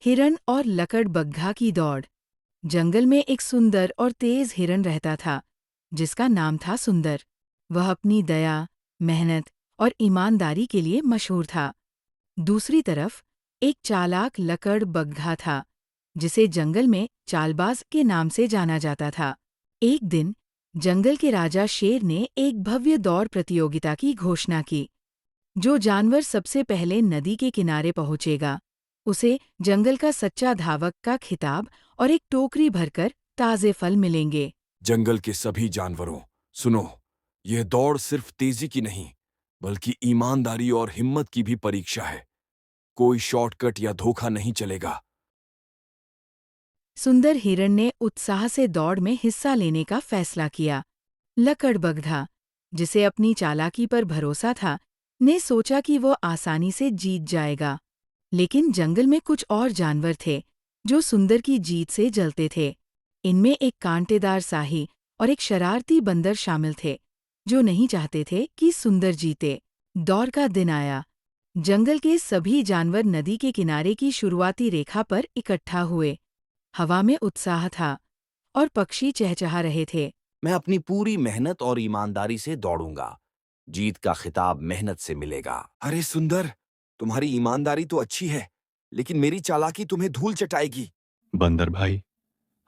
हिरन और लकड़बग्घा की दौड़। जंगल में एक सुंदर और तेज हिरन रहता था, जिसका नाम था सुंदर। वह अपनी दया, मेहनत और ईमानदारी के लिए मशहूर था। दूसरी तरफ एक चालाक लकड़बग्घा था, जिसे जंगल में चालबाज के नाम से जाना जाता था। एक दिन जंगल के राजा शेर ने एक भव्य दौड़ प्रतियोगिता की घोषणा की। जो जानवर सबसे पहले नदी के किनारे पहुंचेगा, उसे जंगल का सच्चा धावक का खिताब और एक टोकरी भरकर ताजे फल मिलेंगे। जंगल के सभी जानवरों, सुनो, यह दौड़ सिर्फ तेजी की नहीं, बल्कि ईमानदारी और हिम्मत की भी परीक्षा है। कोई शॉर्टकट या धोखा नहीं चलेगा। सुंदर हिरन ने उत्साह से दौड़ में हिस्सा लेने का फैसला किया। लकड़बग्घा, जिसे अपनी चालाकी पर भरोसा था, ने सोचा कि वो आसानी से जीत जाएगा। लेकिन जंगल में कुछ और जानवर थे, जो सुंदर की जीत से जलते थे। इनमें एक कांटेदार साही और एक शरारती बंदर शामिल थे, जो नहीं चाहते थे कि सुंदर जीते। दौड़ का दिन आया। जंगल के सभी जानवर नदी के किनारे की शुरुआती रेखा पर इकट्ठा हुए। हवा में उत्साह था और पक्षी चहचहा रहे थे। मैं अपनी पूरी मेहनत और ईमानदारी से दौड़ूंगा। जीत का खिताब मेहनत से मिलेगा। अरे सुंदर, तुम्हारी ईमानदारी तो अच्छी है, लेकिन मेरी चालाकी तुम्हें धूल चटाएगी। बंदर भाई,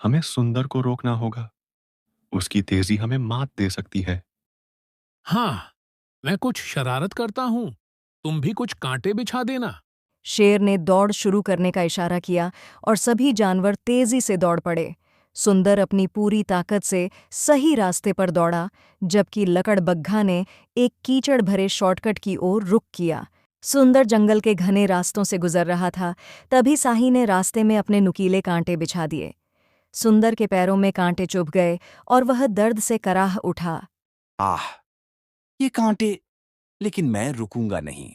हमें सुंदर को रोकना होगा। उसकी तेजी हमें मात दे सकती है। हाँ, मैं कुछ शरारत करता हूँ, तुम भी कुछ कांटे बिछा देना। शेर ने दौड़ शुरू करने का इशारा किया और सभी जानवर तेजी से दौड़ पड़े। सुंदर अपनी पूरी ताकत से सही रास्ते पर दौड़ा, जबकि लकड़बग्घा ने एक कीचड़ भरे शॉर्टकट की ओर रुख किया। सुंदर जंगल के घने रास्तों से गुजर रहा था, तभी साही ने रास्ते में अपने नुकीले कांटे बिछा दिए। सुंदर के पैरों में कांटे चुभ गए और वह दर्द से कराह उठा। आह, ये कांटे! लेकिन मैं रुकूंगा नहीं।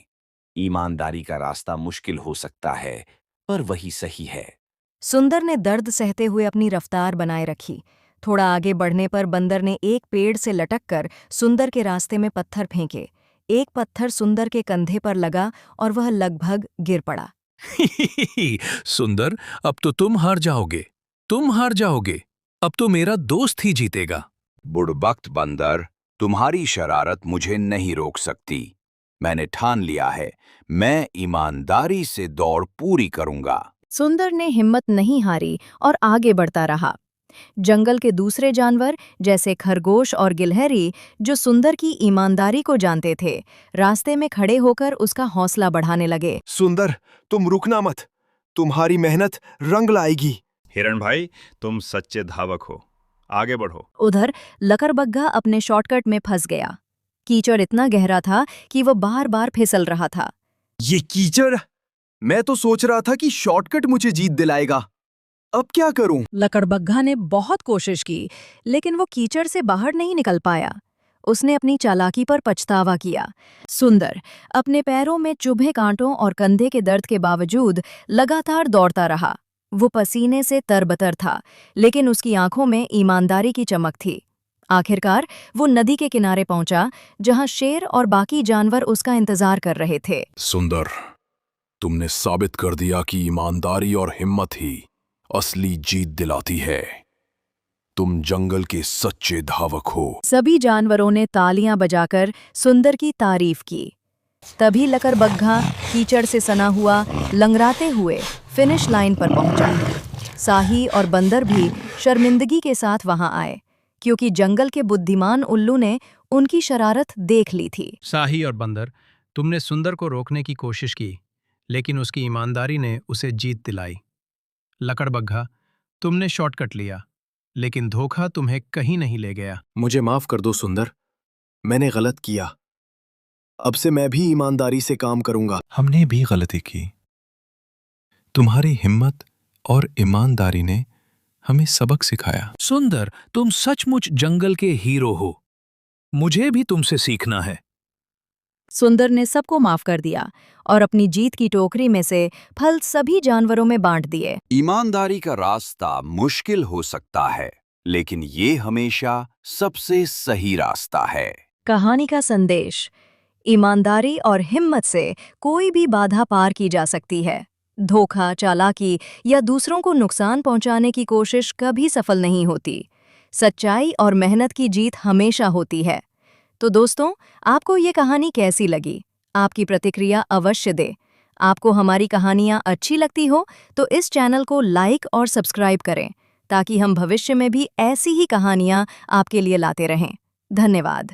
ईमानदारी का रास्ता मुश्किल हो सकता है, पर वही सही है। सुंदर ने दर्द सहते हुए अपनी रफ्तार बनाए रखी। थोड़ा आगे बढ़ने पर बंदर ने एक पेड़ से लटककर सुंदर के रास्ते में पत्थर फेंके। एक पत्थर सुंदर के कंधे पर लगा और वह लगभग गिर पड़ा। सुंदर, अब तो तुम हार जाओगे। तुम हार जाओगे। अब तो मेरा दोस्त ही जीतेगा। बुड़बख्त बंदर, तुम्हारी शरारत मुझे नहीं रोक सकती। मैंने ठान लिया है, मैं ईमानदारी से दौड़ पूरी करूंगा। सुंदर ने हिम्मत नहीं हारी और आगे बढ़ता रहा। जंगल के दूसरे जानवर जैसे खरगोश और गिलहरी, जो सुंदर की ईमानदारी को जानते थे, रास्ते में खड़े होकर उसका हौसला बढ़ाने लगे। सुंदर, तुम रुकना मत, तुम्हारी मेहनत रंग लाएगी। हिरण भाई, तुम सच्चे धावक हो, आगे बढ़ो। उधर लकड़बग्घा अपने शॉर्टकट में फंस गया। कीचड़ इतना गहरा था कि वह बार-बार फिसल रहा था। ये कीचड़! मैं तो सोच रहा था कि शॉर्टकट मुझे जीत दिलाएगा। अब क्या करूं? लकड़बग्घा ने बहुत कोशिश की, लेकिन वो कीचड़ से बाहर नहीं निकल पाया। उसने अपनी चालाकी पर पछतावा किया। सुंदर अपने पैरों में चुभे कांटों और कंधे के दर्द के बावजूद लगातार दौड़ता रहा। वो पसीने से तरबतर था, लेकिन उसकी आंखों में ईमानदारी की चमक थी। आखिरकार वो नदी के किनारे पहुंचा, जहां शेर और बाकी जानवर उसका इंतजार कर रहे थे। सुंदर, तुमने साबित कर दिया कि ईमानदारी और हिम्मत ही असली जीत दिलाती है। तुम जंगल के सच्चे धावक हो। सभी जानवरों ने तालियां बजाकर सुंदर की तारीफ की। तभी लकड़बग्घा कीचड़ से सना हुआ लंगड़ाते हुए फिनिश लाइन पर पहुंचा। साही और बंदर भी शर्मिंदगी के साथ वहां आए, क्योंकि जंगल के बुद्धिमान उल्लू ने उनकी शरारत देख ली थी। साही और बंदर, तुमने सुंदर को रोकने की कोशिश की, लेकिन उसकी ईमानदारी ने उसे जीत दिलाई। लकड़बग्घा, तुमने शॉर्टकट लिया, लेकिन धोखा तुम्हें कहीं नहीं ले गया। मुझे माफ कर दो सुंदर, मैंने गलत किया। अब से मैं भी ईमानदारी से काम करूंगा। हमने भी गलती की। तुम्हारी हिम्मत और ईमानदारी ने हमें सबक सिखाया। सुंदर, तुम सचमुच जंगल के हीरो हो। मुझे भी तुमसे सीखना है। सुंदर ने सबको माफ कर दिया और अपनी जीत की टोकरी में से फल सभी जानवरों में बांट दिए। ईमानदारी का रास्ता मुश्किल हो सकता है, लेकिन ये हमेशा सबसे सही रास्ता है। कहानी का संदेश: ईमानदारी और हिम्मत से कोई भी बाधा पार की जा सकती है। धोखा, चालाकी या दूसरों को नुकसान पहुंचाने की कोशिश कभी सफल नहीं होती। सच्चाई और मेहनत की जीत हमेशा होती है। तो दोस्तों, आपको ये कहानी कैसी लगी? आपकी प्रतिक्रिया अवश्य दें। आपको हमारी कहानियाँ अच्छी लगती हो तो इस चैनल को लाइक और सब्सक्राइब करें, ताकि हम भविष्य में भी ऐसी ही कहानियाँ आपके लिए लाते रहें। धन्यवाद।